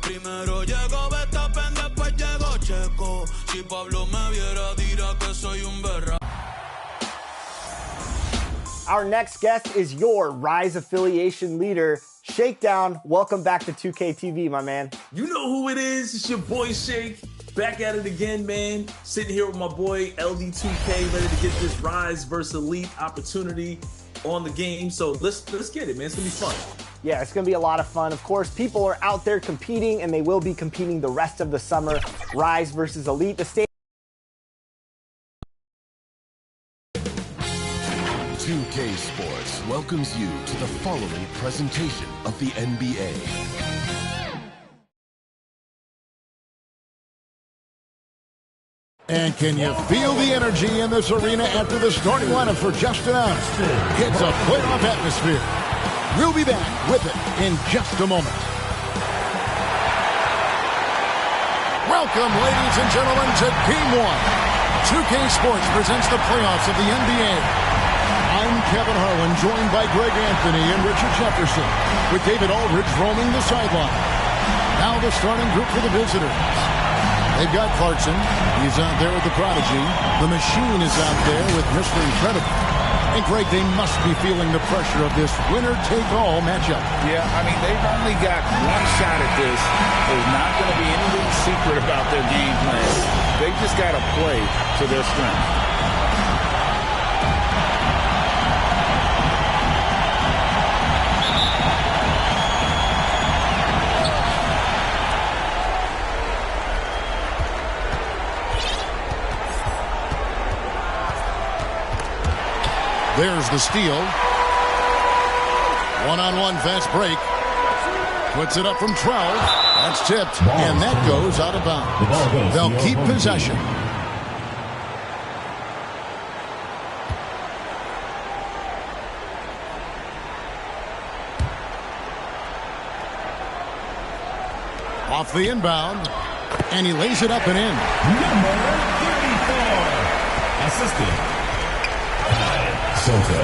Primero llegó Verstappen, después llegó Checo. Si Pablo me viera, dirá que soy un berraco. Our next guest is your Rise affiliation leader, Shakedown. Welcome back to 2K TV, my man. You know who it is. It's your boy Shake. Back at it again, man. Sitting here with my boy LD2K, ready to get this Rise versus Elite opportunity on the game. So let's get it, man. It's gonna be fun. Yeah, it's going to be a lot of fun. Of course, people are out there competing, and they will be competing the rest of the summer. Rise versus Elite. The state 2K Sports welcomes you to the following presentation of the NBA. And can you feel the energy in this arena after the starting lineup for just announced? It's a playoff atmosphere. We'll be back with it in just a moment. Welcome, ladies and gentlemen, to Game 1. 2K Sports presents the playoffs of the NBA. I'm Kevin Harlan, joined by Greg Anthony and Richard Jefferson, with David Aldridge roaming the sideline. Now the starting group for the visitors. They've got Clarkson. He's out there with the Prodigy. The Machine is out there with Mr. Incredible. And Greg, they must be feeling the pressure of this winner-take-all matchup. Yeah, I mean, they've only got one shot at this. There's not going to be anything secret about their game plan. They've just got to play to their strength. There's the steal. One-on-one fast break. Puts it up from 12. That's tipped, and that goes out of bounds. They'll keep possession. Off the inbound, and he lays it up and in. Number 34, assistant. Soto.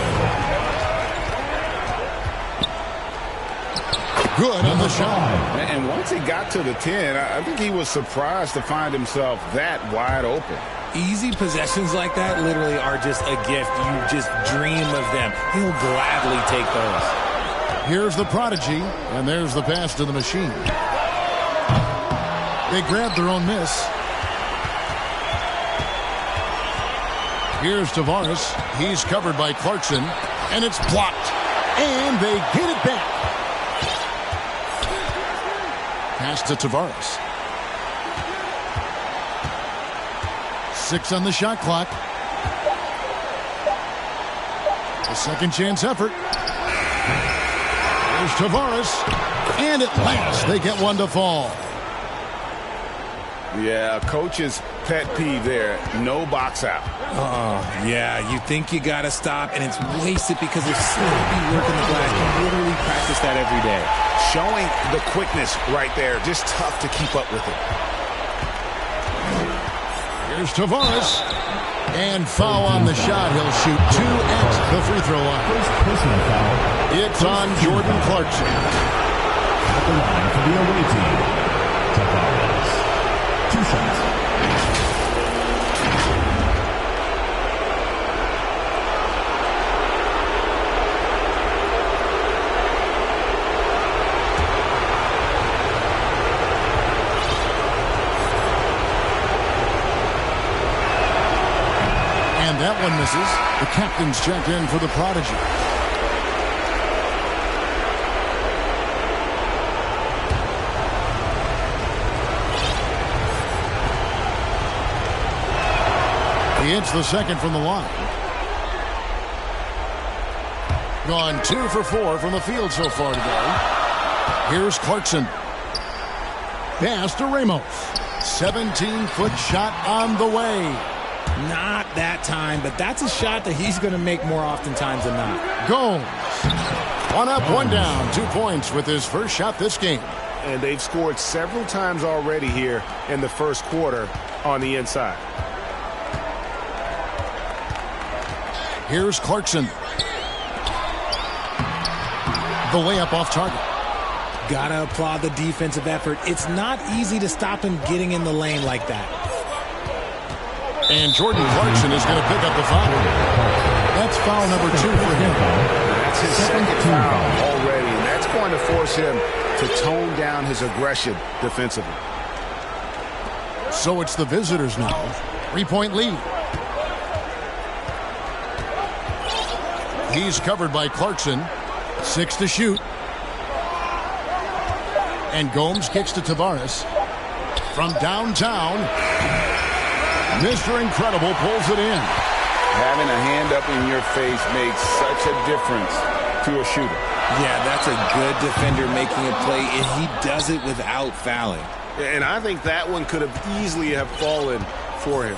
Good on the shot. And once he got to the 10, I think he was surprised to find himself that wide open. Easy possessions like that literally are just a gift. You just dream of them. He'll gladly take those. Here's the Prodigy, and there's the pass to the Machine. They grabbed their own miss. Here's Tavares. He's covered by Clarkson, and it's blocked. And they get it back. Pass to Tavares. 6 on the shot clock. A second chance effort. Here's Tavares. And at last, they get one to fall. Yeah, coach's pet peeve there. No box out. Yeah, you think you got to stop, and it's wasted because of sloppy work in the glass. You literally practice that every day. Showing the quickness right there. Just tough to keep up with it. Here's Tavares. And foul on the shot. He'll shoot 2 at the free throw line. First personal foul. It's on Jordan Clarkson. At the line for the away team. Tavares. 2 shots. And that one misses. The captain's checked in for the Prodigy. He hits the second from the line. Gone 2 for 4 from the field so far today. Here's Clarkson. Pass to Ramos. 17-foot shot on the way. Not that time, but that's a shot that he's going to make more oftentimes than not. Gomes. 1 up, 1 down. 2 points with his first shot this game. And they've scored several times already here in the first quarter on the inside. Here's Clarkson. The layup off target. Gotta applaud the defensive effort. It's not easy to stop him getting in the lane like that. And Jordan Clarkson is going to pick up the foul. That's foul number 2 for him. That's his second foul already, and that's going to force him to tone down his aggression defensively. So it's the visitors now. 3-point lead. He's covered by Clarkson. 6 to shoot. And Gomes kicks to Tavares. From downtown, Mr. Incredible pulls it in. Having a hand up in your face makes such a difference to a shooter. Yeah, that's a good defender making a play, and he does it without fouling. And I think that one could have easily have fallen for him.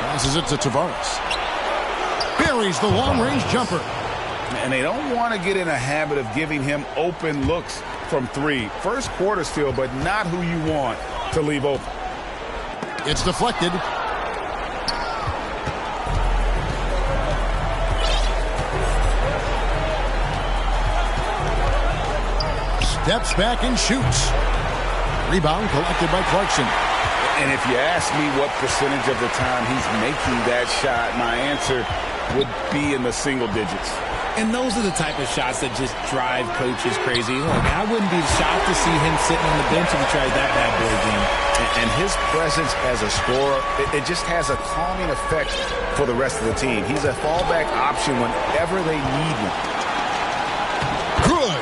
Passes it to Tavares. Buries the long-range jumper. And they don't want to get in a habit of giving him open looks from 3. First quarter still, but not who you want to leave open. It's deflected. Steps back and shoots. Rebound collected by Clarkson. And if you ask me what percentage of the time he's making that shot, my answer would be in the single digits. And those are the type of shots that just drive coaches crazy. Look, I wouldn't be shocked to see him sitting on the bench if he tries that bad boy again. And his presence as a scorer, it just has a calming effect for the rest of the team. He's a fallback option whenever they need one. Good.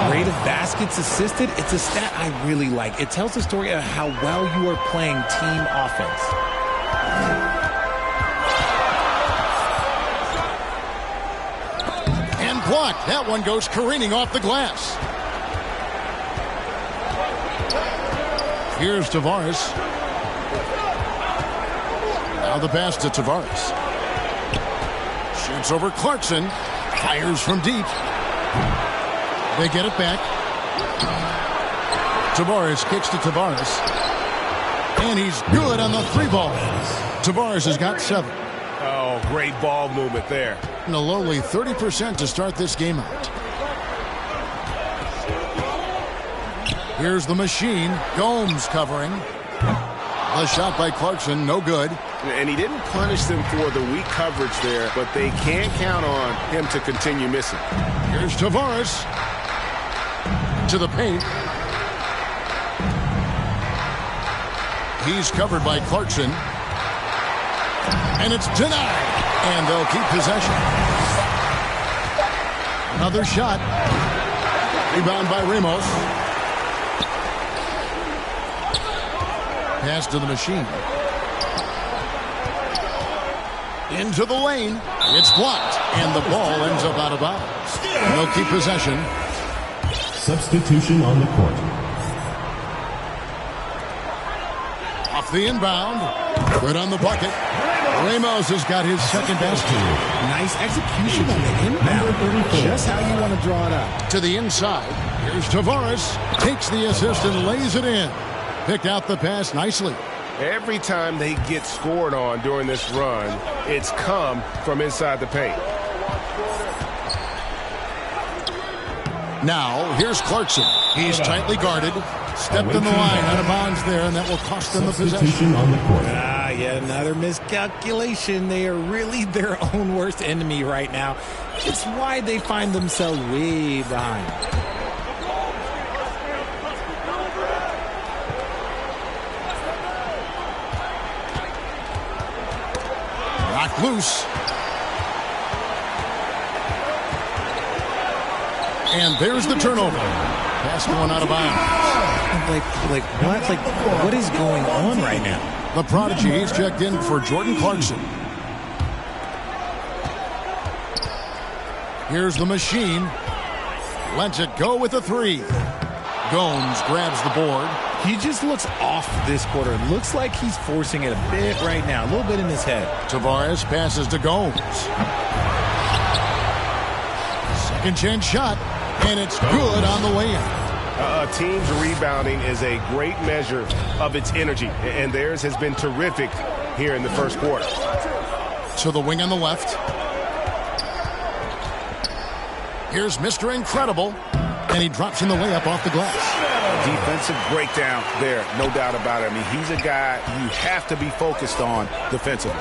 Rate of baskets assisted, it's a stat I really like. It tells the story of how well you are playing team offense. And blocked. That one goes careening off the glass. Here's Tavares. Now the pass to Tavares. Shoots over Clarkson. Fires from deep. They get it back. Tavares kicks to Tavares. And he's good on the 3-ball. Tavares has got 7. Oh, great ball movement there. And a lowly 30% to start this game out. Here's the machine. Gomes covering. The shot by Clarkson, no good. And he didn't punish them for the weak coverage there, but they can't count on him to continue missing. Here's Tavares. To the paint. He's covered by Clarkson. And it's denied. And they'll keep possession. Another shot. Rebound by Ramos. Pass to the machine. Into the lane. It's blocked. And the ball ends up out of bounds. They'll keep possession. Substitution on the court. Off the inbound. Good on the bucket. Ramos has got his second basket. Nice execution on the inbound. Just how you want to draw it up. To the inside. Here's Tavares. Takes the assist and lays it in. Picked out the pass nicely. Every time they get scored on during this run, it's come from inside the paint. Now, here's Clarkson. He's tightly guarded. Stepped in the line, out of bounds there, and that will cost them the possession. On the court. Yet another miscalculation. They are really their own worst enemy right now. It's why they find themselves way behind. Knocked loose. And there's the turnover. Pass going out of bounds. What is going on right now? The prodigy, he's checked in for Jordan Clarkson. Here's the machine. Lets it go with a 3. Gomes grabs the board. He just looks off this quarter. Looks like he's forcing it a bit right now. A little bit in his head. Tavares passes to Gomes. Second chance shot. And it's good on the way in. A team's rebounding is a great measure of its energy, and theirs has been terrific here in the first quarter. To the wing on the left. Here's Mr. Incredible, and he drops in the layup off the glass. Defensive breakdown there, no doubt about it. I mean, he's a guy you have to be focused on defensively.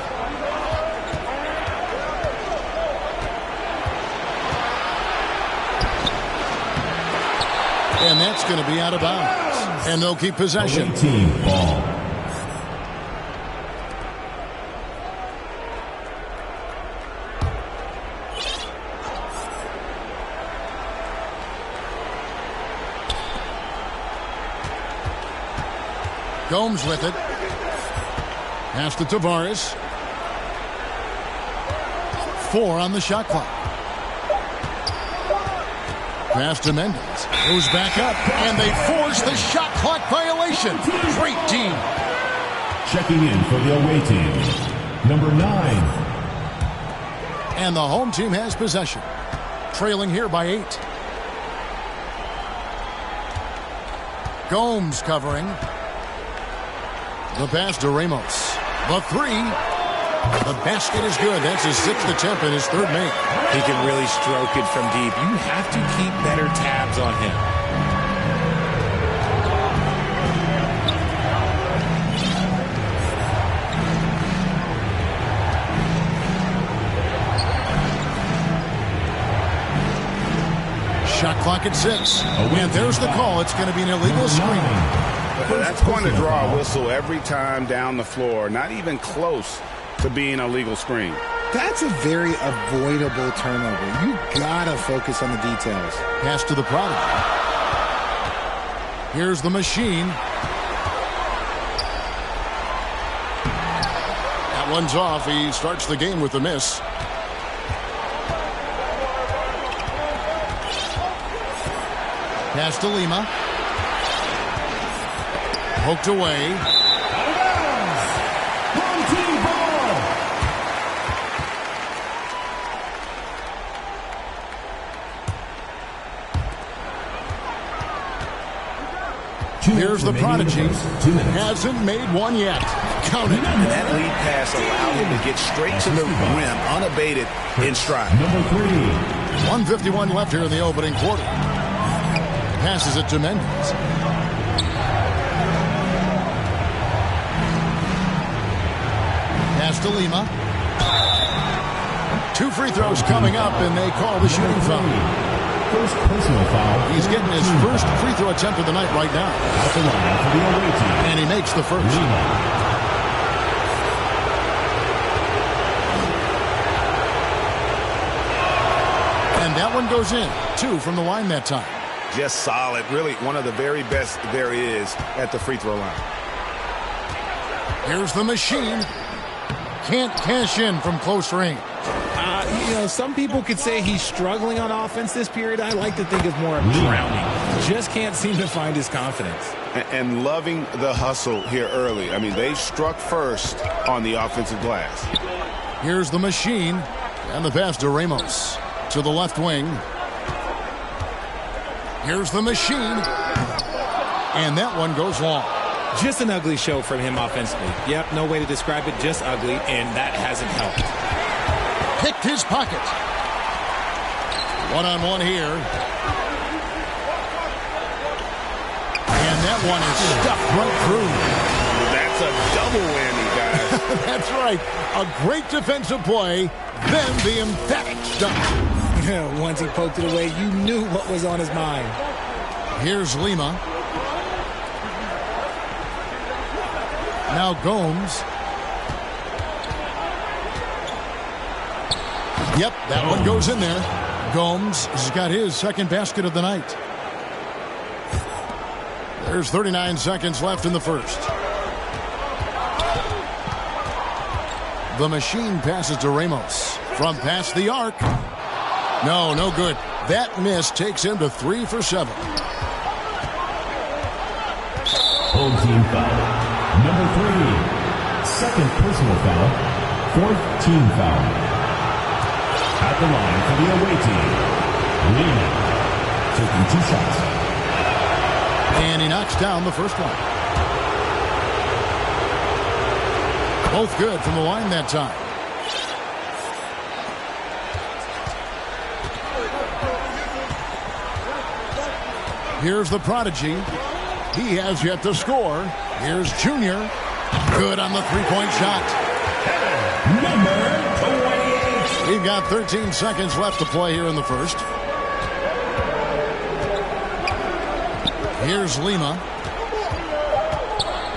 And that's going to be out of bounds. And they'll keep possession. Team ball. Gomes with it. Pass to Tavares. 4 on the shot clock. Pass to Mendez. Goes back up, and they force the shot clock violation. Great team. Checking in for the away team, number 9. And the home team has possession. Trailing here by 8. Gomes covering. The pass to Ramos. The 3. The basket is good. That's his 6th attempt and his 3rd make. He can really stroke it from deep. You have to keep better tabs on him. Shot clock at 6. And there's the call. It's going to be an illegal screen. That's going to draw a whistle every time down the floor. Not even close to being a legal screen. That's a very avoidable turnover. You gotta focus on the details. Pass to the product. Here's the machine. That one's off. He starts the game with a miss. Pass to Lima. Poked away. Here's the prodigy. Hasn't made one yet. Count it. And that lead pass allowed him to get straight to the rim, unabated in stride. Number 3. 1:51 left here in the opening quarter. Passes it to Mendez. Pass to Lima. 2 free throws coming up, and they call the shooting foul. First personal foul. He's getting his first free throw attempt of the night right now. At the line for the away team. And he makes the first. And that one goes in. 2 from the line that time. Just solid. Really one of the very best there is at the free throw line. Here's the machine. Can't cash in from close range. Some people could say he's struggling on offense this period. I like to think of more of drowning. Just can't seem to find his confidence. And loving the hustle here early. I mean, they struck first on the offensive glass. Here's the machine. And the pass to Ramos. To the left wing. Here's the machine. And that one goes long. Just an ugly show from him offensively. Yep, no way to describe it, just ugly, and that hasn't helped. Picked his pocket. One-on-one here. And that one is stuffed right through. That's a double whammy, guys. That's right. A great defensive play, then the emphatic stop. Once he poked it away, you knew what was on his mind. Here's Lima. Now Gomes. Yep, that one goes in there. Gomes has got his 2nd basket of the night. There's 39 seconds left in the first. The machine passes to Ramos. From past the arc. No good. That miss takes him to 3 for 7. Home team foul. Number 3. 2nd personal foul. 4th team foul. At the line for the away team, Lima, taking 2 shots. And he knocks down the first one. Both good from the line that time. Here's the prodigy. He has yet to score. Here's Junior. Good on the three-point shot. Number 28. We've got 13 seconds left to play here in the first. Here's Lima.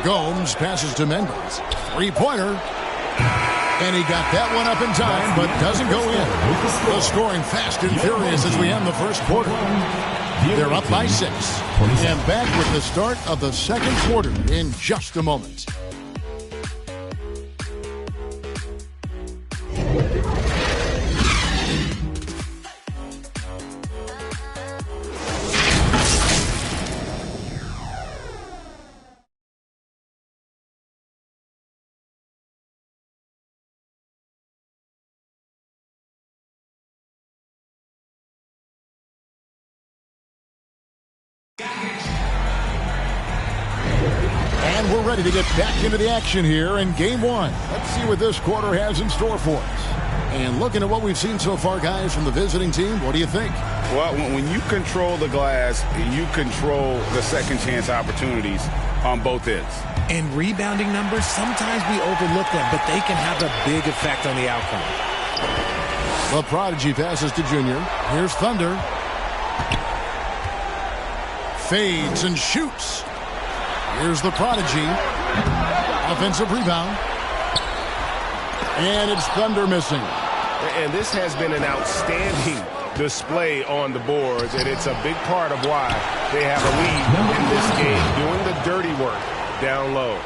Gomes passes to Mendez. Three-pointer. And he got that one up in time, but doesn't go in. The scoring fast and furious as we end the first quarter. They're up by 6. And back with the start of the second quarter in just a moment. And we're ready to get back into the action here in game one. Let's see what this quarter has in store for us. And looking at what we've seen so far, guys, from the visiting team, what do you think? Well, when you control the glass, you control the second chance opportunities on both ends. And rebounding numbers, sometimes we overlook them, but they can have a big effect on the outcome. The prodigy passes to Junior. Here's Thunder. Fades and shoots. Here's the prodigy. Offensive rebound. And it's Thunder missing. And this has been an outstanding display on the boards, and it's a big part of why they have a lead in this game, doing the dirty work down low.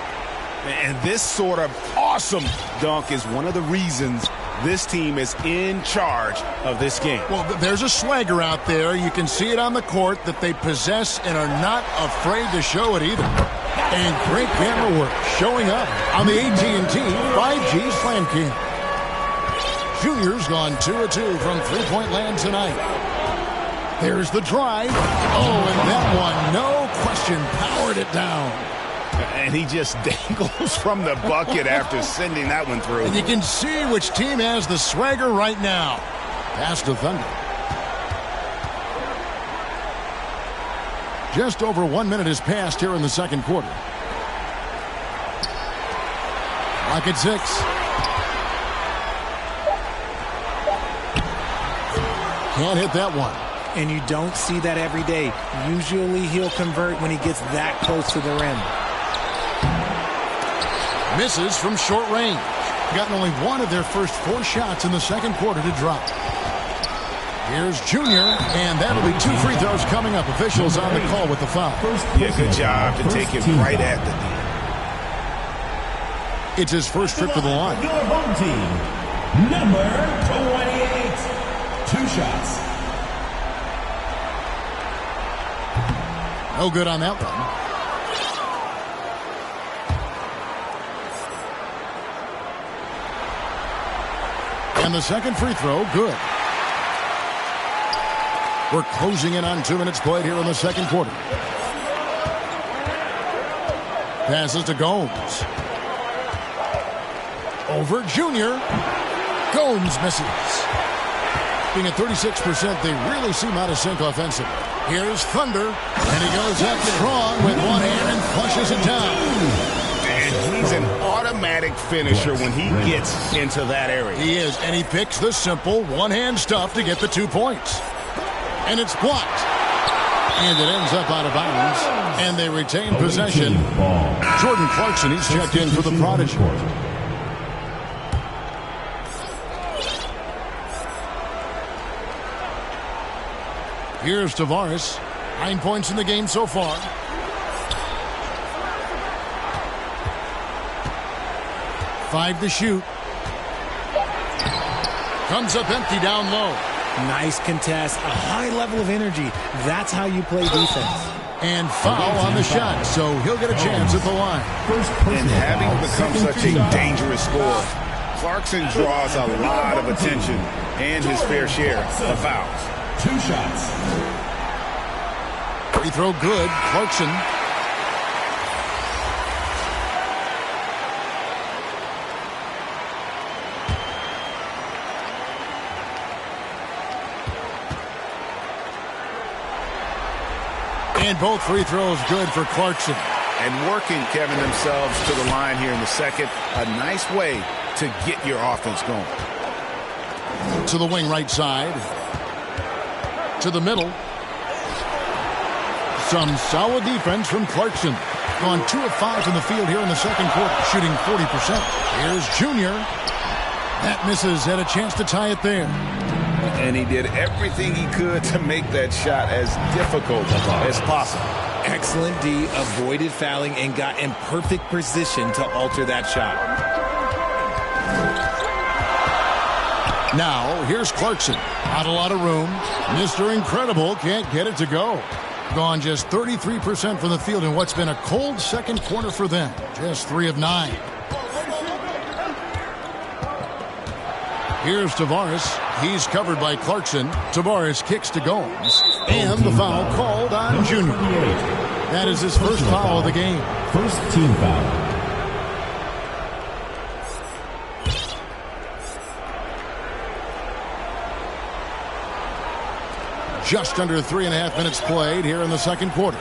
And this sort of awesome dunk is one of the reasons this team is in charge of this game. Well, there's a swagger out there. You can see it on the court that they possess and are not afraid to show it either. And great camera work showing up on the AT&T 5G Slam King. Junior's gone 2 of 2 from three-point land tonight. There's the drive. Oh, and that one, no question, powered it down. And he just dangles from the bucket after sending that one through. And you can see which team has the swagger right now. Pass to Thunder. Just over 1 minute has passed here in the second quarter. Clock at 6. Can't hit that one. And you don't see that every day. Usually he'll convert when he gets that close to the rim. Misses from short range. Gotten only one of their first 4 shots in the second quarter to drop. Here's Junior, and that'll be 2 free throws coming up. Officials on the call with the foul. Yeah, good job to take it right at the knee. It's his first trip to the line. Your home team, number 28. 2 shots. No good on that one. And the second free throw, good. We're closing in on 2 minutes played here in the second quarter. Passes to Gomes. Over Junior. Gomes misses. Being at 36%, they really seem out of sync offensively. Here's Thunder, and he goes up strong with one hand and flushes it down. And he's an automatic finisher when he gets into that area. He is, and he picks the simple one-hand stuff to get the 2 points. And it's blocked. And it ends up out of bounds, and they retain possession. Jordan Clarkson, he's checked in for the Prodigy. Here's Tavares. 9 points in the game so far. Five to shoot. Comes up empty down low. Nice contest. A high level of energy. That's how you play defense. And foul on the shot, so he'll get a chance at the line. And having become such a dangerous scorer, Clarkson draws a lot of attention and his fair share of fouls. 2 shots. Free throw good. Clarkson. And both free throws good for Clarkson. And working, Kevin, themselves to the line here in the second. A nice way to get your offense going. To the wing right side. To the middle. Some solid defense from Clarkson. Gone 2 of 5 from the field here in the second quarter, shooting 40%. Here's Junior. That misses. Had a chance to tie it there. And he did everything he could to make that shot as difficult as possible. Excellent D, avoided fouling and got in perfect position to alter that shot. Now, here's Clarkson. Not a lot of room. Mr. Incredible can't get it to go. Gone just 33% from the field in what's been a cold second quarter for them. Just 3 of 9. Here's Tavares. He's covered by Clarkson. Tavares kicks to Gomes. And the foul called on Junior. That is his first foul of the game. First team foul. Just under 3.5 minutes played here in the second quarter.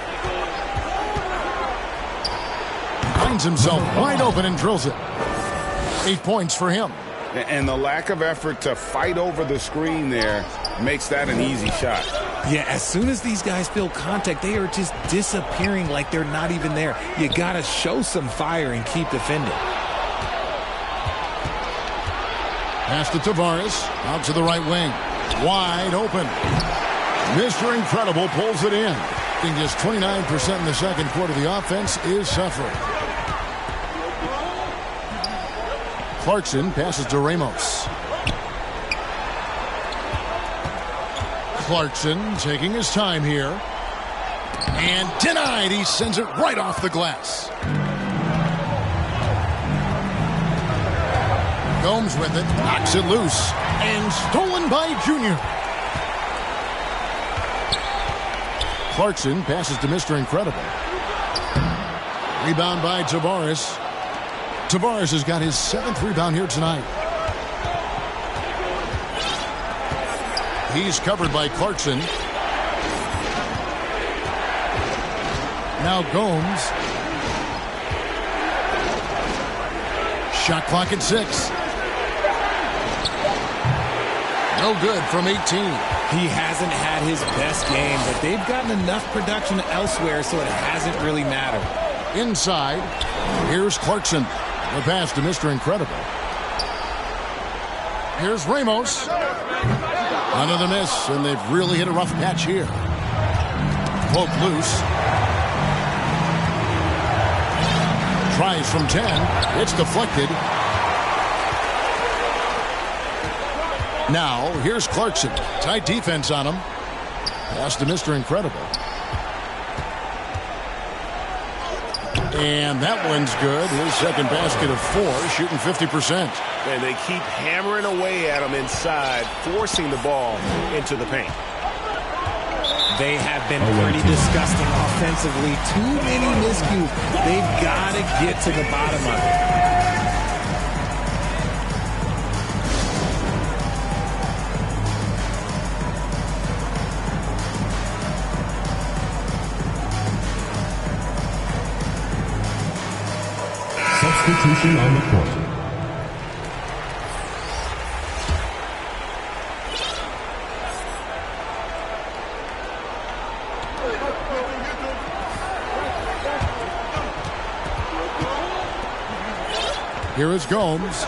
Finds himself wide open and drills it. 8 points for him. And the lack of effort to fight over the screen there makes that an easy shot. Yeah, as soon as these guys feel contact, they are just disappearing like they're not even there. You got to show some fire and keep defending. Pass to Tavares. Out to the right wing. Wide open. Mr. Incredible pulls it in. Being just 29% in the second quarter. The offense is suffering. Clarkson passes to Ramos. Clarkson taking his time here. And denied. He sends it right off the glass. Gomes with it. Knocks it loose. And stolen by Junior. Clarkson passes to Mr. Incredible. Rebound by Tavares. Tavares has got his 7th rebound here tonight. He's covered by Clarkson. Now Gomes. Shot clock at 6. No good from 18. He hasn't had his best game, but they've gotten enough production elsewhere, so it hasn't really mattered. Inside, here's Clarkson. The pass to Mr. Incredible. Here's Ramos. Another miss, and they've really hit a rough patch here. Poke loose. Tries from 10. It's deflected. Now, here's Clarkson. Tight defense on him. Pass to Mr. Incredible. And that one's good. His second basket of 4, shooting 50%. And they keep hammering away at him inside, forcing the ball into the paint. They have been pretty disgusting offensively. Too many miscues. They've got to get to the bottom of it. Substitution on the court. Here is Gomes.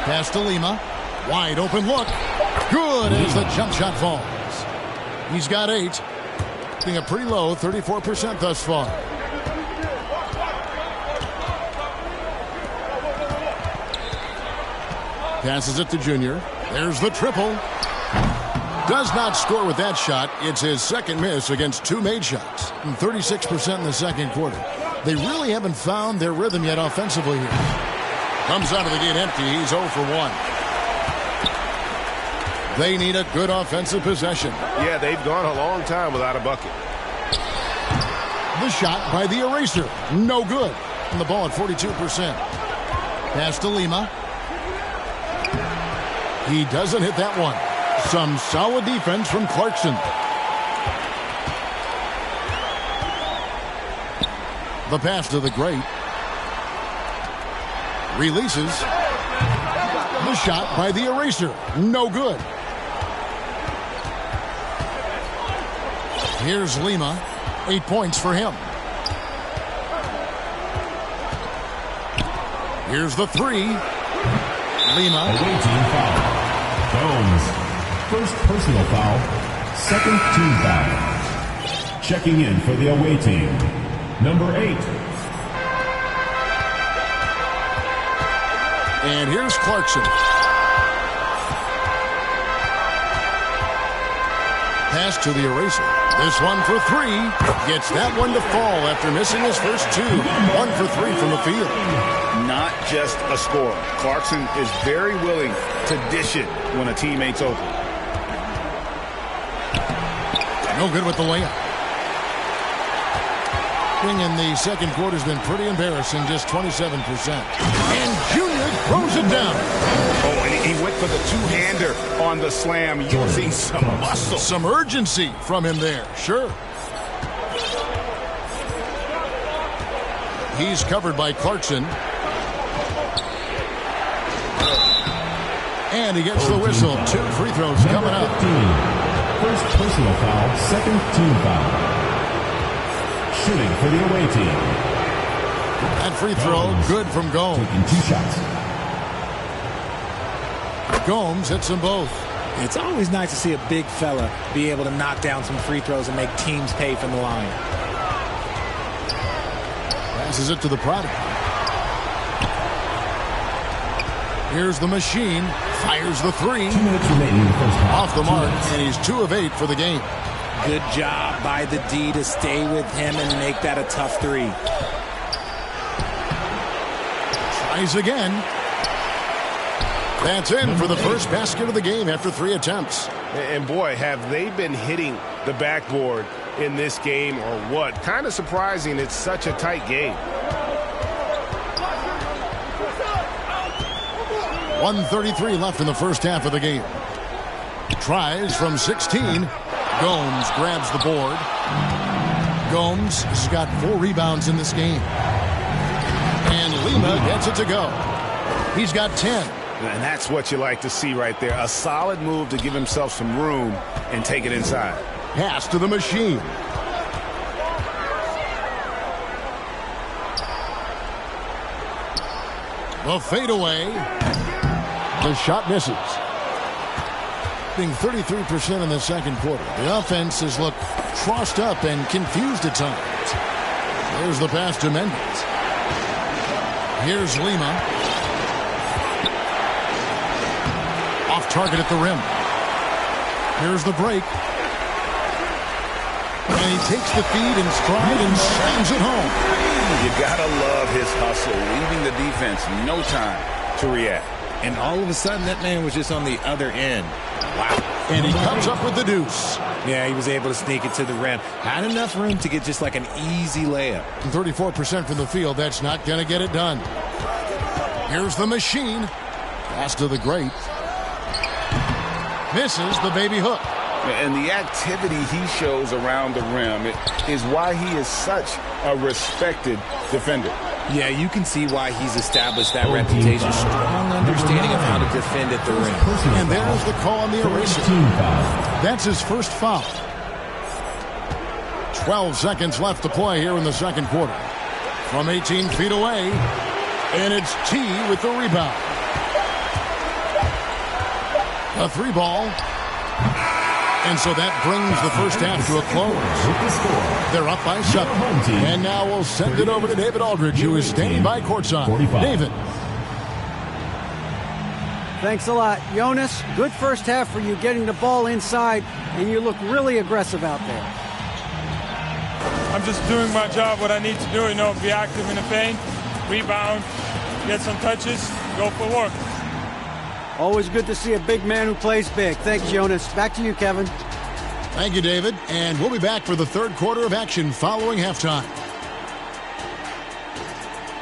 Pass to Lima. Wide open look. Good as the jump shot falls. He's got 8. A pretty low 34% thus far. Passes it to Junior. There's the triple. Does not score with that shot. It's his second miss against 2 made shots. 36% in the second quarter. They really haven't found their rhythm yet offensively here. Comes out of the gate empty. He's 0 for 1. They need a good offensive possession. Yeah, they've gone a long time without a bucket. The shot by the eraser. No good. And the ball at 42%. Pass to Lima. He doesn't hit that one. Some solid defense from Clarkson. The pass to the great. Releases. The shot by the eraser. No good. Here's Lima. 8 points for him. Here's the three. Lima. Away team foul. Gomes. First personal foul. Second team foul. Checking in for the away team. Number 8. And here's Clarkson. Pass to the eraser. This one for three. Gets that one to fall after missing his first two. 1 for 3 from the field. Not just a scorer. Clarkson is very willing to dish it when a teammate's open. No good with the layup. In the second quarter has been pretty embarrassing, just 27%. And Junior throws it down. Oh, and he went for the two-hander on the slam, using some muscle. Some urgency from him there, sure. He's covered by Clarkson. And he gets the whistle. 2 free throws coming up. 15. First personal foul, second team foul. Shooting for the away team. That free throw, good from Gomes. Taking 2 shots. Gomes hits them both. It's always nice to see a big fella be able to knock down some free throws and make teams pay from the line. Passes it to the product. Here's the machine. Fires the three. 2 minutes remaining in the first half. Off the mark, and he's 2 of 8 for the game. Good job by the D to stay with him and make that a tough three. Tries again. That's in for the first basket of the game after 3 attempts. And boy, have they been hitting the backboard in this game or what? Kind of surprising it's such a tight game. 1:33 left in the first half of the game. Tries from 16. Gomes grabs the board. Gomes has got 4 rebounds in this game. And Lima gets it to go. He's got 10. And that's what you like to see right there. A solid move to give himself some room and take it inside. Pass to the machine. The fadeaway. The shot misses. Being 33% in the second quarter. The offense has looked crossed up and confused at times. There's the pass to Mendes. Here's Lima. Off target at the rim. Here's the break. And he takes the feed in stride and slams it home. You gotta love his hustle, leaving the defense no time to react. And all of a sudden, that man was just on the other end. Wow. And he comes up with the deuce. Yeah, he was able to sneak it to the rim. Had enough room to get just like an easy layup. 34% from the field. That's not going to get it done. Here's the machine. Pass to the great. Misses the baby hook. And the activity he shows around the rim is why he is such a respected defender. Yeah, you can see why he's established that reputation. Strong understanding of how to defend at the rim. And there's the call on the eraser. That's his first foul. 12 seconds left to play here in the second quarter. From 18 feet away, and it's T with the rebound. A 3 ball. And so that brings the first half to a close. They're up by 7. And now we'll send it over to David Aldridge, who is standing by courtside. David. Thanks a lot. Jonas, good first half for you getting the ball inside, and you look really aggressive out there. I'm just doing my job, what I need to do, be active in the paint, rebound, get some touches, go for work. Always good to see a big man who plays big. Thanks, Jonas. Back to you, Kevin. Thank you, David. And we'll be back for the third quarter of action following halftime.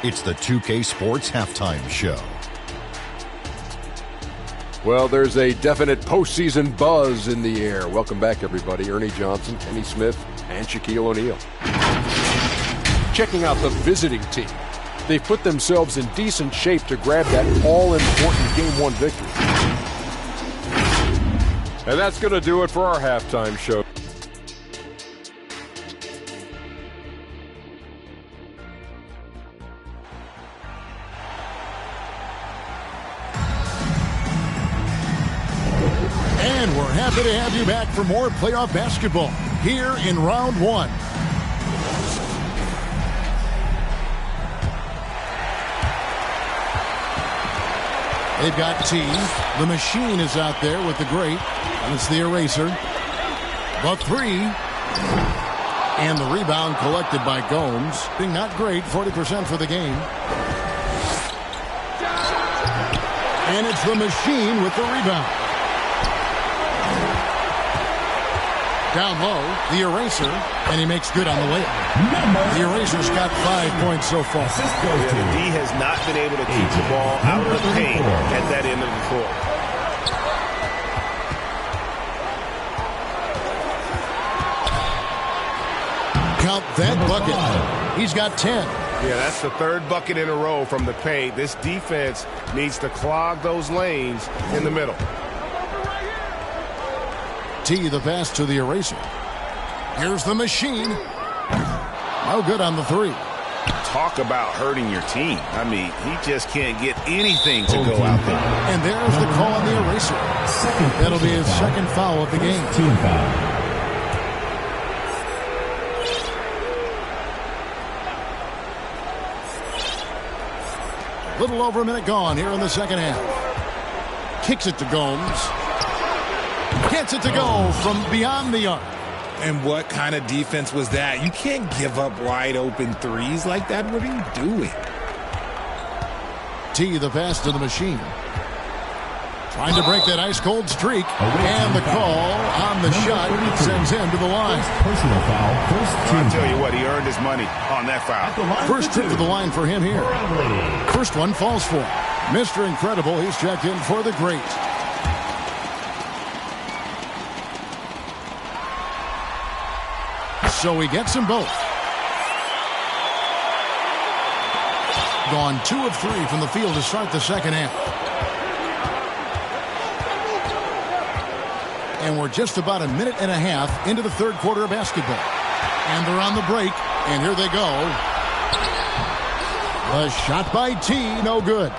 It's the 2K Sports Halftime Show. Well, there's a definite postseason buzz in the air. Welcome back, everybody. Ernie Johnson, Kenny Smith, and Shaquille O'Neal. Checking out the visiting team. They've put themselves in decent shape to grab that all-important Game 1 victory. And that's going to do it for our halftime show. And we're happy to have you back for more playoff basketball here in round 1. They've got T. The machine is out there with the great. And it's the eraser. The 3. And the rebound collected by Gomes. Being not great, 40% for the game. And it's the machine with the rebound. Down low, the eraser, and he makes good on the layup. The eraser's got 5 points so far. The D has not been able to keep the ball out of the paint at that end of the court. Count that bucket. He's got 10. Yeah, that's the 3rd bucket in a row from the paint. This defense needs to clog those lanes in the middle. T, the pass to the eraser. Here's the machine. No good on the 3. Talk about hurting your team. I mean, he just can't get anything to go out there. And there's the call on the eraser. That'll be his second foul of the game. Team foul. Little over a minute gone here in the second half. Kicks it to Gomes. Gets it to go from beyond the arc. And what kind of defense was that? You can't give up wide open threes like that. What are you doing? T, the pass to the machine. Trying to break that ice-cold streak. And the call on the shot sends him to the line. Personal foul. I'll tell you what, he earned his money on that foul. First trip to the line for him here. First one falls for him. Mr. Incredible, he's checked in for the great. So he gets them both. Gone 2 of 3 from the field to start the second half. And we're just about a minute and a half into the 3rd quarter of basketball. And they're on the break. And here they go. A shot by T, no good.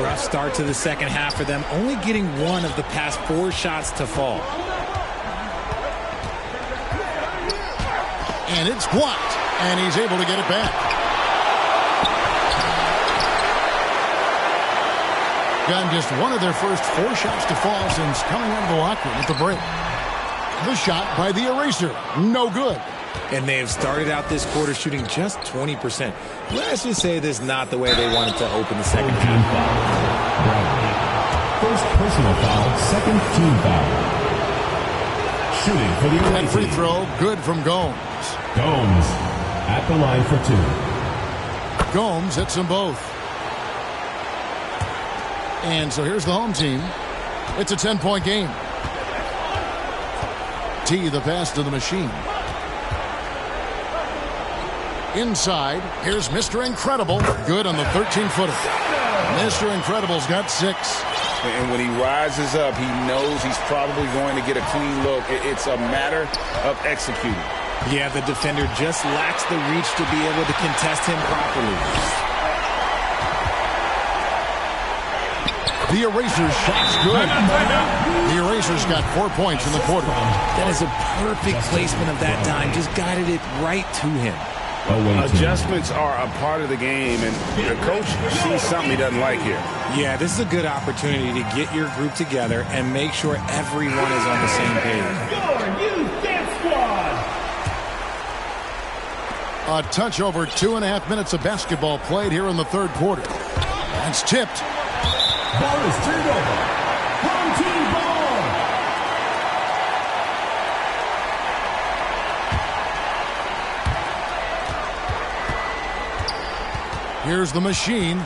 Rough start to the second half for them. Only getting 1 of the past 4 shots to fall. And it's blocked. And he's able to get it back. Gotten just 1 of their first 4 shots to fall since coming out of the locker room at the break. The shot by the eraser. No good. And they have started out this quarter shooting just 20%. Let's just say this is not the way they wanted to open the second half. First personal foul, second team foul. Shooting for the away That free team. throw, good from Gomes. Gomes at the line for 2. Gomes hits them both. And so here's the home team. It's a 10-point game. T, the pass to the machine. Inside, here's Mr. Incredible. Good on the 13-footer. Mr. Incredible's got 6. And when he rises up, he knows he's probably going to get a clean look. It's a matter of executing. Yeah, the defender just lacks the reach to be able to contest him properly. The eraser's shot's good. The eraser's got 4 points in the quarter. That is a perfect placement of that dime. Just guided it right to him. Adjustments are a part of the game, and the coach sees something he doesn't like here. Yeah, this is a good opportunity to get your group together and make sure everyone is on the same page. A touch over 2.5 minutes of basketball played here in the 3rd quarter. It's tipped. Ball is turned over. Home team ball. Here's the machine.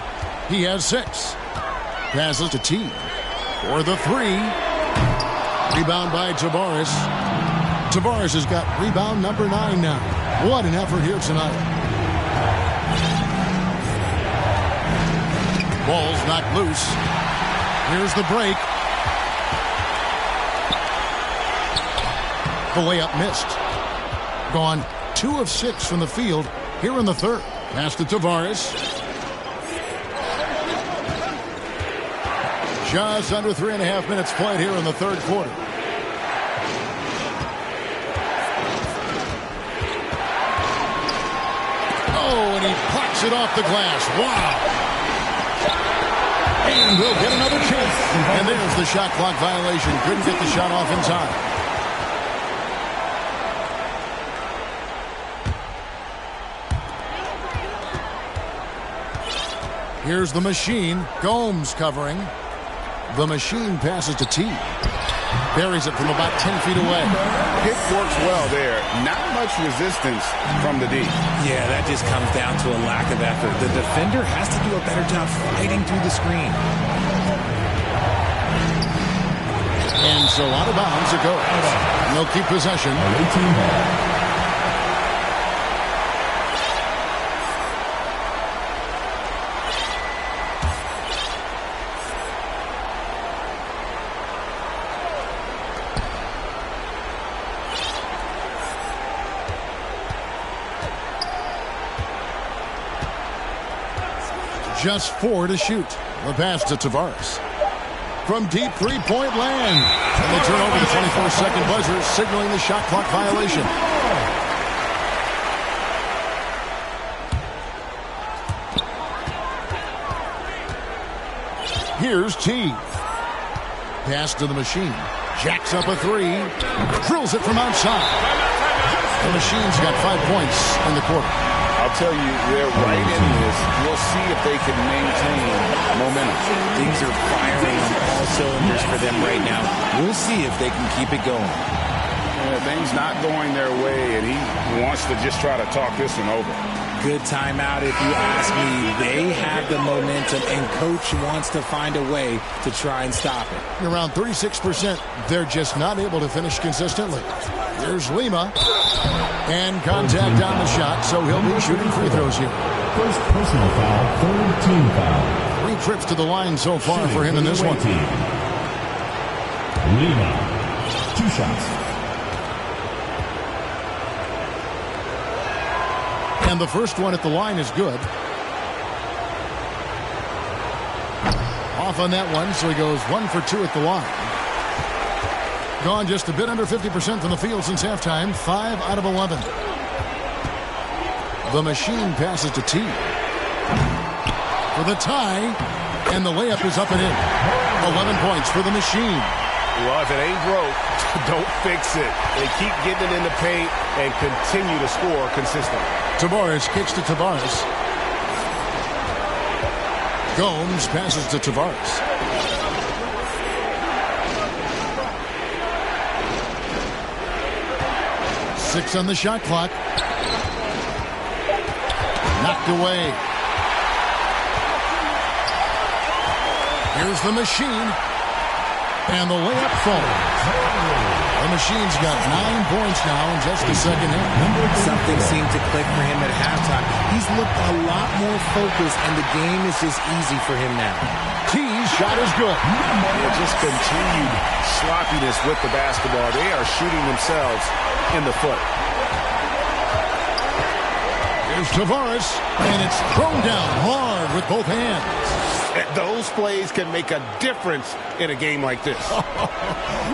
He has 6. Passes to T. For the three. Rebound by Tavares. Tavares has got rebound number 9 now. What an effort here tonight. Ball's knocked loose. Here's the break. The layup missed. Gone 2 of 6 from the field here in the third. Pass to Tavares. Just under 3.5 minutes played here in the third quarter. Oh, and he pops it off the glass. Wow. And we'll get another chance. And there's the shot clock violation. Couldn't get the shot off in time. Here's the machine. Gomes covering. The machine passes to T. Buries it from about 10 feet away. Pick works well there. Not much resistance from the D. Yeah, that just comes down to a lack of effort. The defender has to do a better job fighting through the screen. And so out of bounds it goes. And they'll keep possession. Just 4 to shoot. The pass to Tavares. From deep three-point land. And they turn over the 24-second buzzer, signaling the shot clock violation. Here's T. Pass to the machine. Jacks up a 3. Drills it from outside. The machine's got 5 points in the quarter. I'll tell you, they're right in this. We'll see if they can maintain momentum. Things are firing on all cylinders for them right now. We'll see if they can keep it going. Yeah, things not going their way, and he wants to just try to talk this one over. Good timeout if you ask me. They have the momentum, and Coach wants to find a way to try and stop it. Around 36%, they're just not able to finish consistently. Here's Lima. And contact on the shot, so he'll be shooting free throws here. First personal foul, third team foul. 3 trips to the line so far for him in this one. Lima, 2 shots. And the first one at the line is good. Off on that one, so he goes 1 for 2 at the line. Gone just a bit under 50% from the field since halftime. 5 out of 11. The machine passes to T. For the tie. And the layup is up and in. 11 points for the machine. Well, if it ain't broke, don't fix it. They keep getting it in the paint and continue to score consistently. Tavares kicks to Tavares. Gomes passes to Tavares. Six on the shot clock. Knocked away. Here's the machine. And the layup falls. The machine's got 9 points now in just the second half. Something seemed to click for him at halftime. He's looked a lot more focused, and the game is just easy for him now. T's shot is good. Just continued sloppiness with the basketball. They are shooting themselves in the foot. Here's Tavares, and it's thrown down hard with both hands. Those plays can make a difference in a game like this.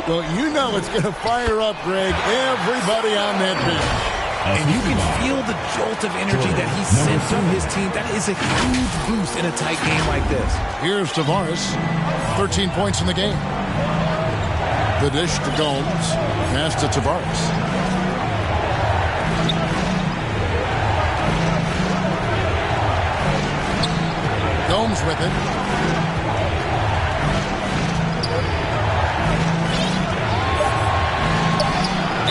Well, you know it's going to fire up, Greg, everybody on that bench. And you can feel the jolt of energy that he sent through his team. That is a huge boost in a tight game like this. Here's Tavares, 13 points in the game. The dish to Gomes, pass to Tavares. Gomes with it.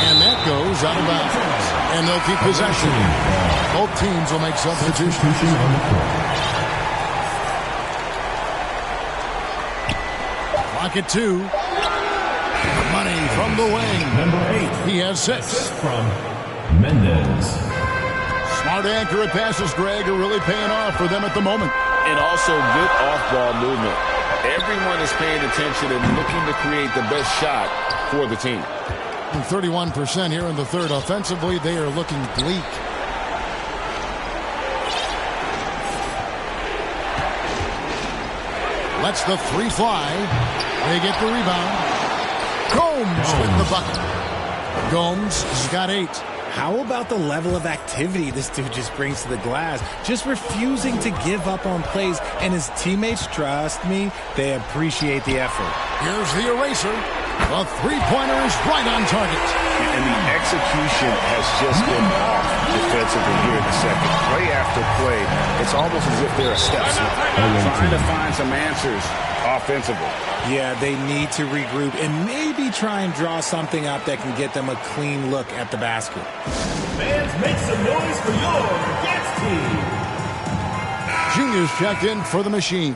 And that goes out of bounds. And they'll keep possession. Both teams will make substitutions. Clock Bucket 2. Money from the wing. Number 8. He has 6. From Mendez. Smart, accurate passes, Greg, are really paying off for them at the moment. And also good off-ball movement. Everyone is paying attention and looking to create the best shot for the team. 31% here in the third. Offensively, they are looking bleak. Lets the 3 fly. They get the rebound. Gomes with the bucket. Gomes has got 8. How about the level of activity this dude just brings to the glass? Just refusing to give up on plays, and his teammates, trust me, they appreciate the effort. Here's the eraser. The three-pointer is right on target. And the execution has just been off defensively here in the second. Play after play, it's almost as if they're a step slow. Trying to find some answers offensively. Yeah, they need to regroup and maybe try and draw something up that can get them a clean look at the basket. Fans, make some noise for your Gets team. Junior's checked in for the machine.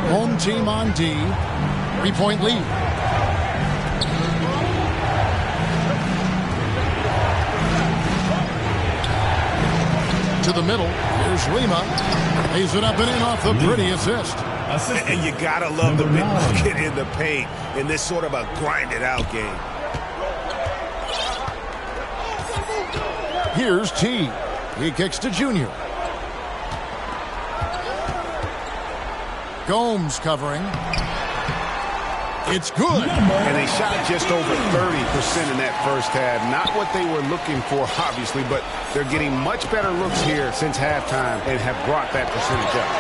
Home team on D. 3-point lead. To the middle. Here's Lima. Lays it up and in off the pretty assist. And you gotta love the big bucket in the paint in this sort of a grinded-out game. Here's T. He kicks to Junior. Gomes covering. It's good. And they shot just over 30% in that first half. Not what they were looking for, obviously, but they're getting much better looks here since halftime and have brought that percentage up.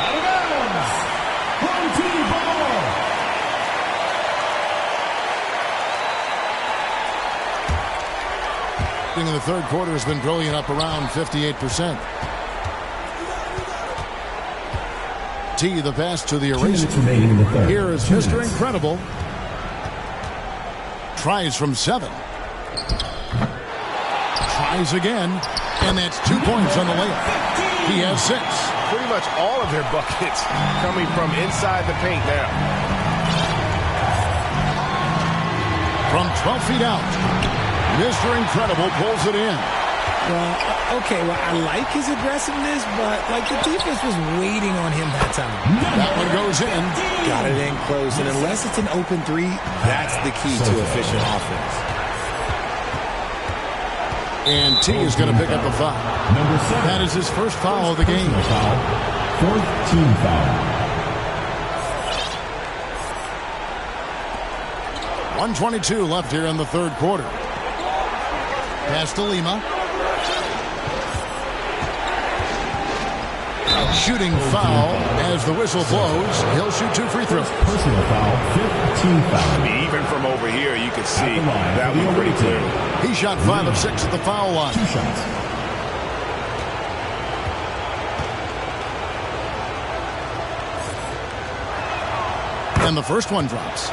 Out of bounds. Home team ball. In the third quarter has been brilliant, up around 58%. T, the pass to the eraser. Here is Mr. Incredible. Tries from 7. Tries again. And that's 2 points on the layup. He has 6. Pretty much all of their buckets coming from inside the paint now. From 12 feet out, Mr. Incredible pulls it in. Well, okay, I like his aggressiveness, but the defense was waiting on him that time. That one goes in. Got it in close, and unless it's an open 3, that's the key to efficient offense. And T is going to pick up a foul. Number 7. That is his first foul of the game. Fourth team foul. 1:22 left here in the third quarter. Pass to Lima. Shooting foul as the whistle blows. He'll shoot 2 free throws. Personal foul, 5th team foul. Even from over here, you could see that one pretty clearly. He shot 5 of 6 at the foul line. 2 shots. And the first one drops.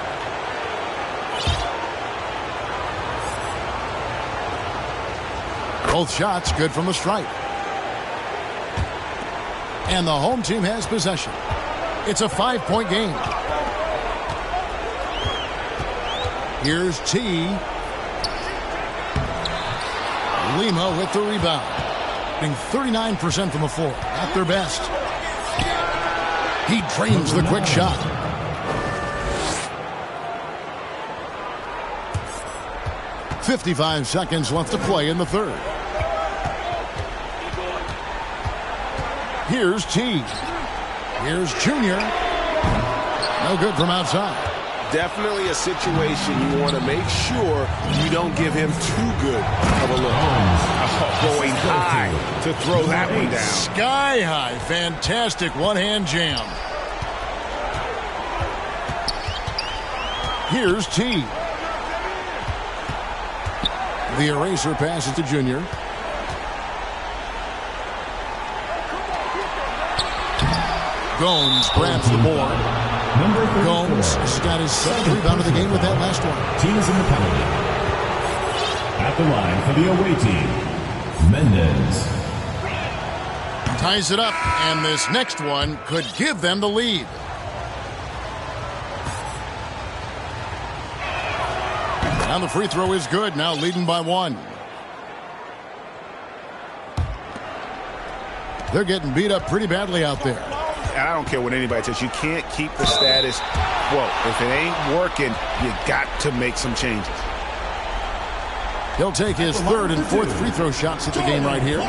Both shots good from the stripe. And the home team has possession. It's a 5-point game. Here's T. Lima with the rebound. Getting 39% from the floor. At their best. He drains the quick shot. .55 seconds left to play in the third. Here's T. Here's Junior. No good from outside. Definitely a situation you want to make sure you don't give him too good of a look. Going high to throw that one down. Sky high. Fantastic one-hand jam. Here's T. The eraser passes to Junior. Gomes grabs the board. Gomes has got his 7th rebound of the game with that last one. Team is in the penalty. At the line for the away team, Mendez. Ties it up, and this next one could give them the lead. And the free throw is good, now leading by 1. They're getting beat up pretty badly out there. And I don't care what anybody says. You can't keep the status quo. If it ain't working, you got to make some changes. He'll take his third and fourth free throw shots at the game right here.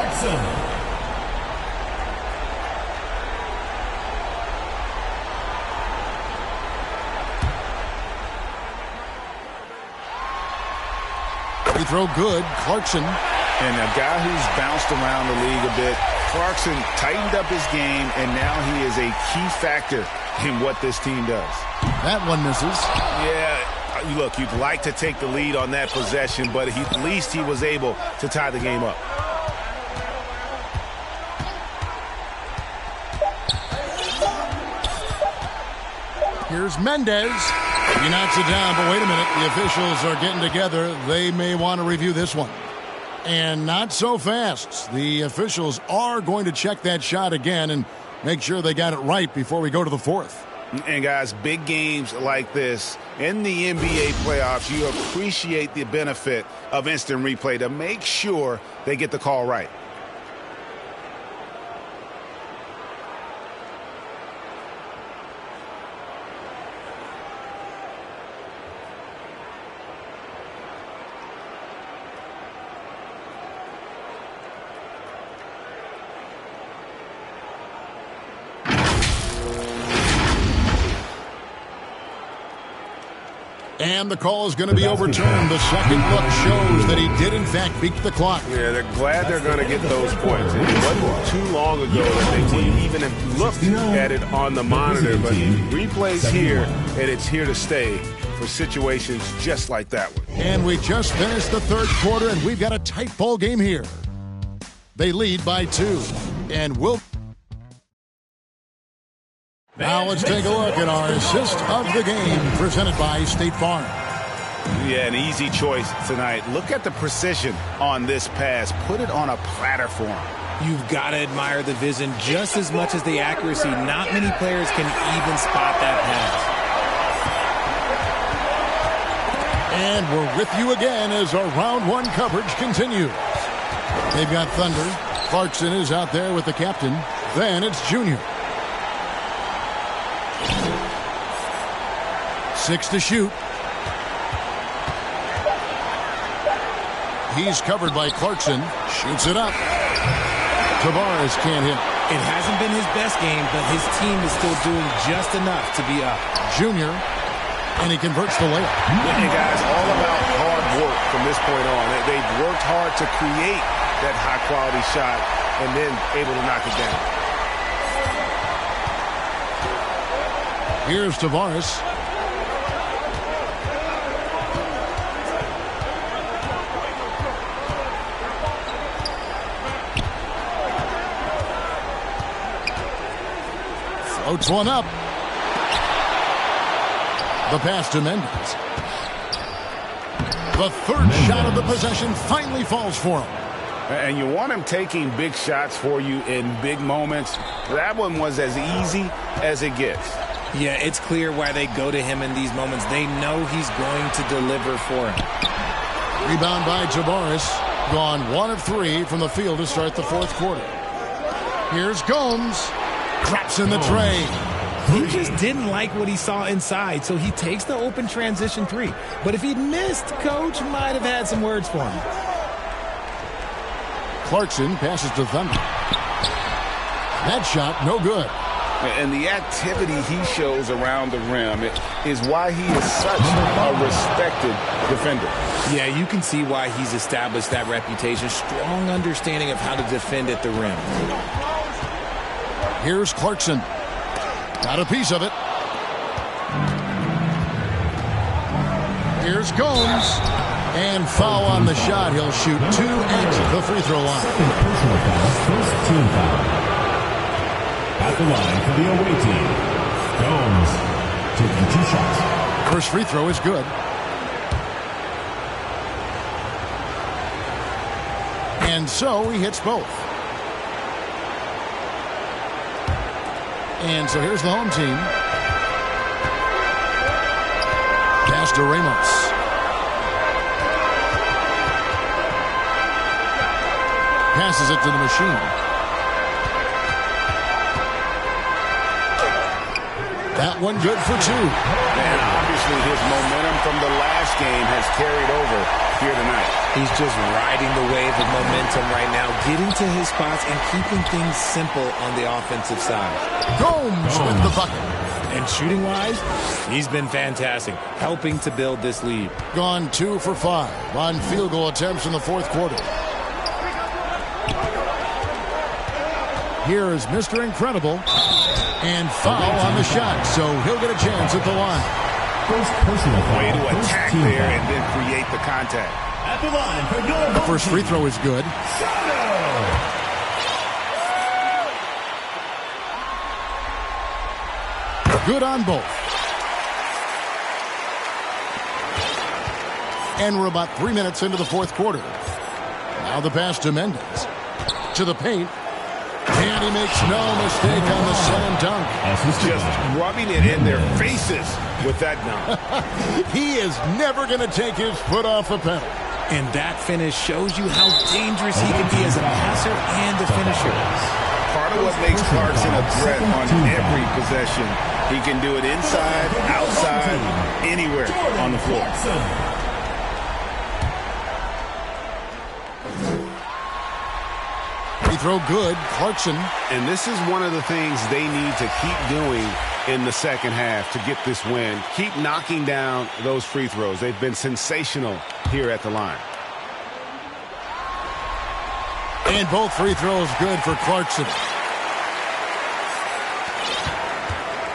Free throw good. Clarkson. And a guy who's bounced around the league a bit, Clarkson tightened up his game, and now he is a key factor in what this team does. That one misses. Yeah, look, you'd like to take the lead on that possession, but at least he was able to tie the game up. Here's Mendez. He knocks it down, but wait a minute. The officials are getting together. They may want to review this one. And not so fast. The officials are going to check that shot again and make sure they got it right before we go to the fourth. And guys, big games like this in the NBA playoffs, you appreciate the benefit of instant replay to make sure they get the call right. And the call is going to be overturned. The second look shows that he did, in fact, beat the clock. Yeah, they're glad they're going to get those points. It wasn't too long ago that they wouldn't even have looked at it on the monitor. But replay's here, and it's here to stay for situations just like that one. And we just finished the third quarter, and we've got a tight ball game here. They lead by 2. And we'll... Now let's take a look at our assist of the game presented by State Farm. Yeah, an easy choice tonight. Look at the precision on this pass. Put it on a platter for him. You've got to admire the vision just as much as the accuracy. Not many players can even spot that pass. And we're with you again as our round 1 coverage continues. They've got Thunder. Clarkson is out there with the captain. Then it's Junior. 6 to shoot. He's covered by Clarkson. Shoots it up. Tavares can't hit. It hasn't been his best game, but his team is still doing just enough to be up. Junior. And he converts the layup. And guys, all about hard work from this point on. They've worked hard to create that high-quality shot and then able to knock it down. Here's Tavares. Floats one up. The pass to Mendez. The third shot of the possession finally falls for him. And you want him taking big shots for you in big moments. That one was as easy as it gets. Yeah, it's clear why they go to him in these moments. They know he's going to deliver for him. Rebound by Tavares. Gone 1 of 3 from the field to start the fourth quarter. Here's Gomes. Drops in the tray. He just didn't like what he saw inside, so he takes the open transition 3. But if he'd missed, Coach might have had some words for him. Clarkson passes to Thunder. That shot, no good. And the activity he shows around the rim is why he is such a respected defender. Yeah, you can see why he's established that reputation. Strong understanding of how to defend at the rim. Here's Clarkson. Got a piece of it. Here's Gomes. And foul on the shot. He'll shoot 2 at the free throw line. Personal foul, first team foul. At the line for the away team, Gomes taking 2 shots. First free throw is good. And so he hits both. And so here's the home team. Pass to Ramos. Passes it to the machine. That one good for 2. And obviously his momentum from the last game has carried over here tonight. He's just riding the wave of momentum right now, getting to his spots and keeping things simple on the offensive side. Gomes with the bucket. And shooting-wise, he's been fantastic, helping to build this lead. Gone 2 for 5 on field goal attempts in the fourth quarter. Here is Mr. Incredible. And foul on the shot, so he'll get a chance at the line. First personal foul. Way to attack there and then create the contact. At the line for your The first free throw is good. Good on both. And we're about 3 minutes into the fourth quarter. Now the pass to Mendez. To the paint. And he makes no mistake on the slam dunk. Just rubbing it in their faces with that dunk. He is never going to take his foot off the pedal. And that finish shows you how dangerous he can be as a passer and a finisher. Part of what makes Clarkson a threat on every possession, he can do it inside, outside, anywhere on the floor. Throw good, Clarkson. And this is one of the things they need to keep doing in the second half to get this win. Keep knocking down those free throws. They've been sensational here at the line. And both free throws good for Clarkson.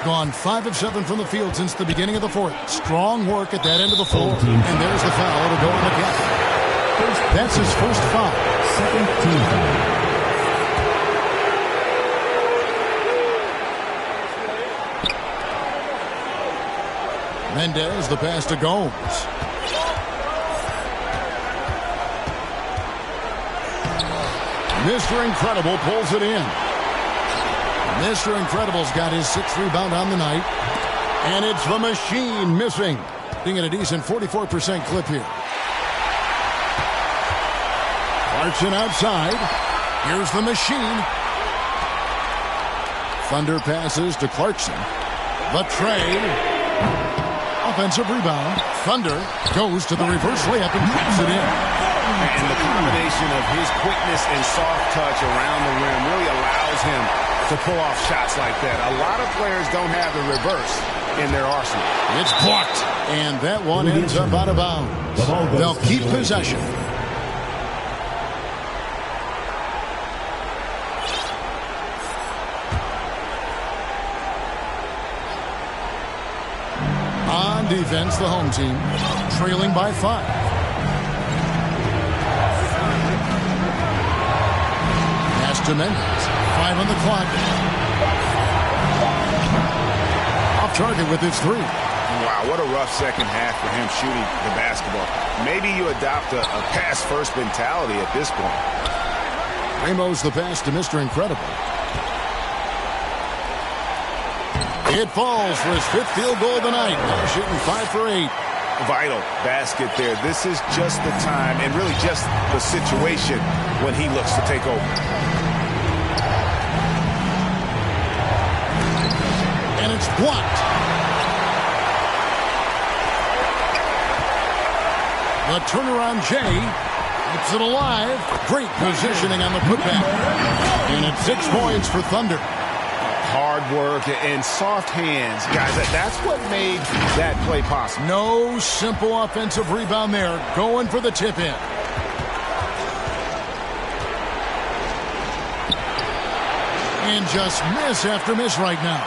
Gone 5 of 7 from the field since the beginning of the fourth. Strong work at that end of the floor. And there's the foul. It'll go on the cap. That's his first foul. Second team foul. Mendez, the pass to Gomes. Mr. Incredible pulls it in. Mr. Incredible's got his 6th rebound on the night. And it's the machine missing. Being at a decent 44% clip here. Clarkson outside. Here's the machine. Thunder passes to Clarkson. The tray. Offensive rebound. Thunder goes to the reverse layup and puts it in. And the combination of his quickness and soft touch around the rim really allows him to pull off shots like that. A lot of players don't have the reverse in their arsenal. It's blocked. And that one ends up out of bounds. They'll keep possession. Defense, the home team, trailing by 5. Pass to Mendez. 5 on the clock. Off target with his 3. Wow, what a rough second half for him shooting the basketball. Maybe you adopt a pass-first mentality at this point. Ramos the pass to Mr. Incredible. It falls for his 5th field goal of the night. Now shooting 5 for 8. Vital basket there. This is just the time and really just the situation when he looks to take over. And it's blocked. The turnaround Jay keeps it alive. Great positioning on the putback. And it's 6 points for Thunder. Hard work and soft hands, guys. That's what made that play possible. No simple offensive rebound there. Going for the tip in. And just miss after miss right now.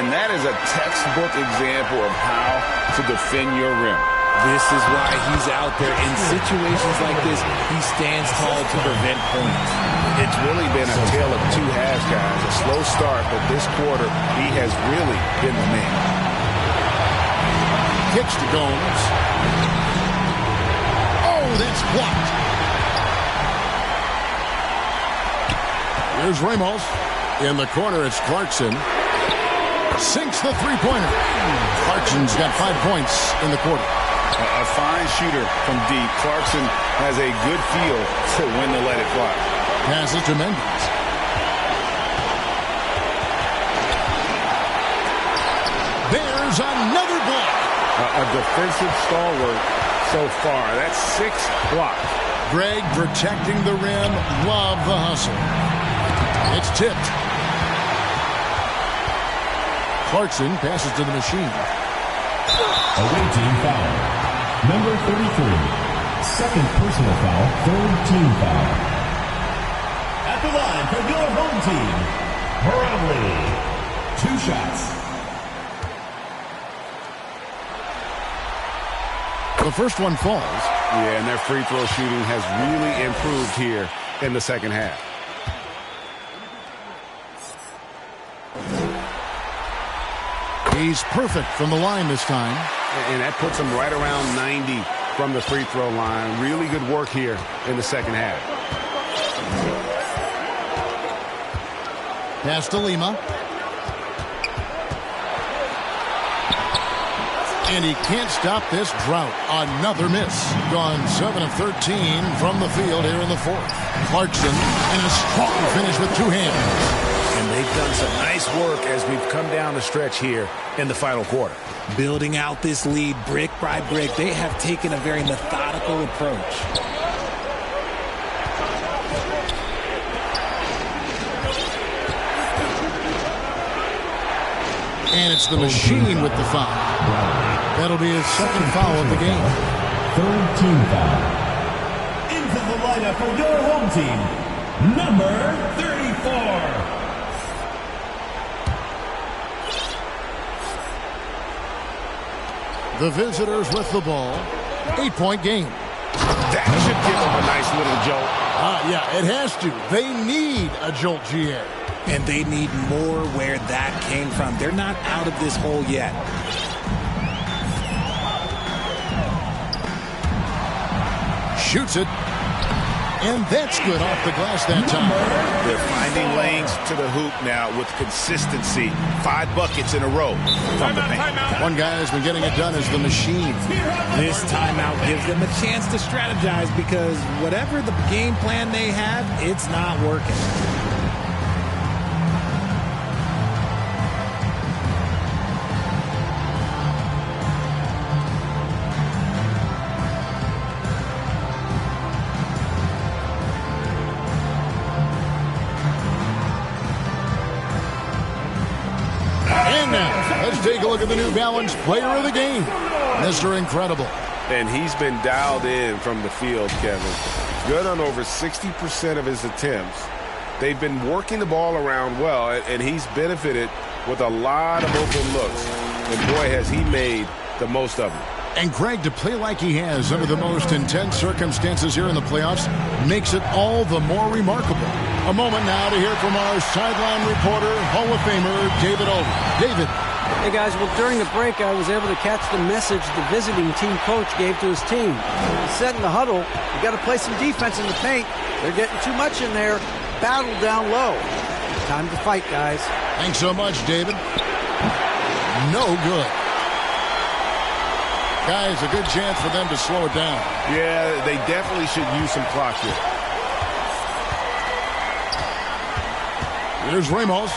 And that is a textbook example of how to defend your rim. This is why he's out there. In situations like this, he stands tall to prevent points. It's really been a tale of 2 halves, guys. A slow start, but this quarter, he has really been the man. Kicks to Gomes. Oh, that's blocked. Here's Ramos. In the corner, it's Clarkson. Sinks the three-pointer. Clarkson's got 5 points in the quarter. A fine shooter from deep. Clarkson has a good feel for when to let it fly. Passes to Mendes. There's another block. A defensive stalwart so far. That's 6 blocks. Greg protecting the rim. Love the hustle. It's tipped. Clarkson passes to the machine. Away team foul. Number 33. Second personal foul. Third team foul. At the line for your home team, Bradley. 2 shots. The first one falls. Yeah, and their free throw shooting has really improved here in the second half. He's perfect from the line this time. And that puts him right around 90 from the free throw line. Really good work here in the second half. Pass to Lima. And he can't stop this drought. Another miss. Gone 7 of 13 from the field here in the fourth. Clarkson in a strong finish with 2 hands. And they've done some nice work as we've come down the stretch here in the final quarter. Building out this lead brick by brick, they have taken a very methodical approach. And it's the machine with the foul. That'll be his second foul of the game. Third team foul. Into the lineup for your home team, number 34. The visitors with the ball. 8-point game. That should give them a nice little jolt. Yeah, it has to. They need a jolt, GA. And they need more where that came from. They're not out of this hole yet. Shoots it. And that's good off the glass that time. They're finding lanes to the hoop now with consistency. 5 buckets in a row from the paint. One guy has been getting it done as the machine. This timeout gives them a chance to strategize because whatever the game plan they have, it's not working. Take a look at the New Balance player of the game, Mr. Incredible. And he's been dialed in from the field, Kevin. Good on over 60% of his attempts. They've been working the ball around well, and he's benefited with a lot of open looks. And boy, has he made the most of them. And Greg, to play like he has under the most intense circumstances here in the playoffs makes it all the more remarkable. A moment now to hear from our sideline reporter, Hall of Famer David Olden. David. Hey guys, well during the break I was able to catch the message the visiting team coach gave to his team. He said in the huddle, you got to play some defense in the paint. They're getting too much in there. Battle down low. Time to fight, guys. Thanks so much, David. No good. Guys, a good chance for them to slow it down. Yeah, they definitely should use some clock here. Here's Ramos.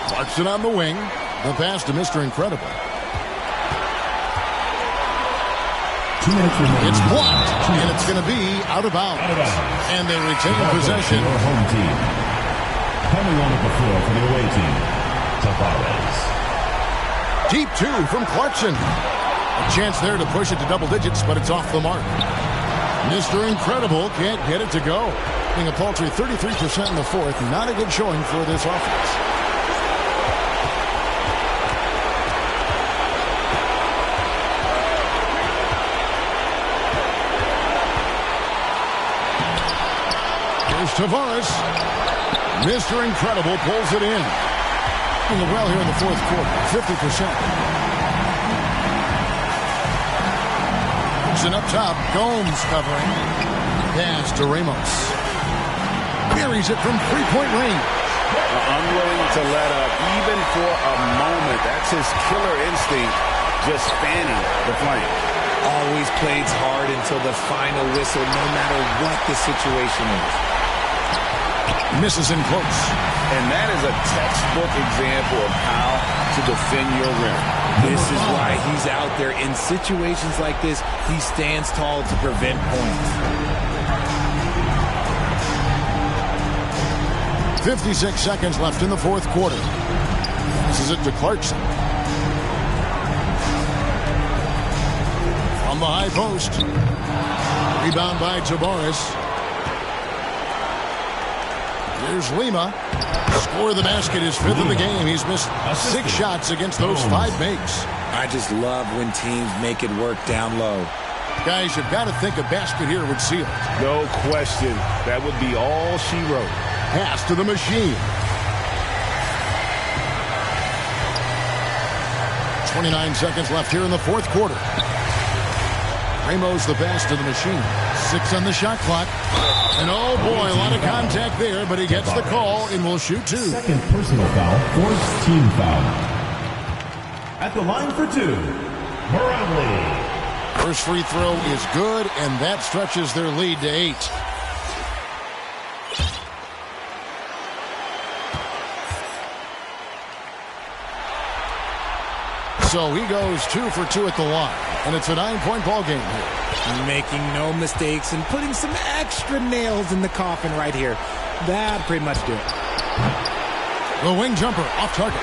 Clarkson on the wing. The pass to Mr. Incredible. 2 minutes remaining. It's blocked, and it's going to be out of bounds. And they retain possession. Your home team. Coming on the floor for the away team, Tavares. Deep 2 from Clarkson. A chance there to push it to double digits, but it's off the mark. Mr. Incredible can't get it to go. Being a paltry 33% in the fourth. Not a good showing for this offense. Tavares. Mr. Incredible pulls it in. Doing well here in the fourth quarter. 50%. Gibson up top. Gomes covering. Pass to Ramos. buries it from three-point range. Unwilling to let up, even for a moment. That's his killer instinct, just fanning the flame. Always plays hard until the final whistle, no matter what the situation is. Misses in close. And that is a textbook example of how to defend your rim. This is why he's out there. In situations like this, he stands tall to prevent points. 56 seconds left in the fourth quarter. This is it to Clarkson. From the high post. Rebound by Tabares. Here's Lima. Score the basket, his fifth of the game. He's missed 6 shots against those 5 makes. I just love when teams make it work down low. Guys, you've got to think a basket here would seal it. No question. That would be all she wrote. Pass to the machine. 29 seconds left here in the fourth quarter. Ramos the pass to the machine. 6 on the shot clock. And oh boy, a lot of contact there, but he gets the call and will shoot 2. Second personal foul, forced team foul. At the line for 2, Morales. First free throw is good, and that stretches their lead to 8. So he goes 2 for 2 at the line, and it's a 9-point ball game here. Making no mistakes and putting some extra nails in the coffin right here. That pretty much did it. The wing jumper off target.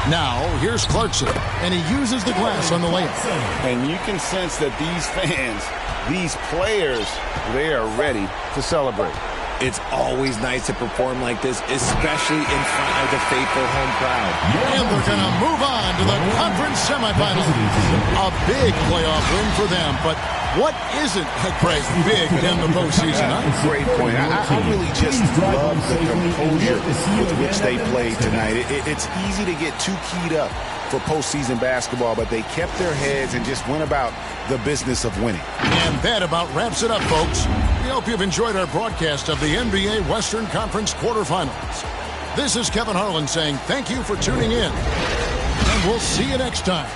Now, here's Clarkson, and he uses the glass on the layup. And you can sense that these fans, these players, they are ready to celebrate. It's always nice to perform like this, especially in front of the faithful home crowd. And they're going to move on to the conference semifinals. A big playoff win for them, but what isn't big in the postseason? Huh? Great point. I really just love the composure with which they played tonight. It's easy to get too keyed up for postseason basketball, but they kept their heads and just went about the business of winning. And that about wraps it up, folks. We hope you've enjoyed our broadcast of the NBA Western Conference quarterfinals. This is Kevin Harlan saying thank you for tuning in, and we'll see you next time.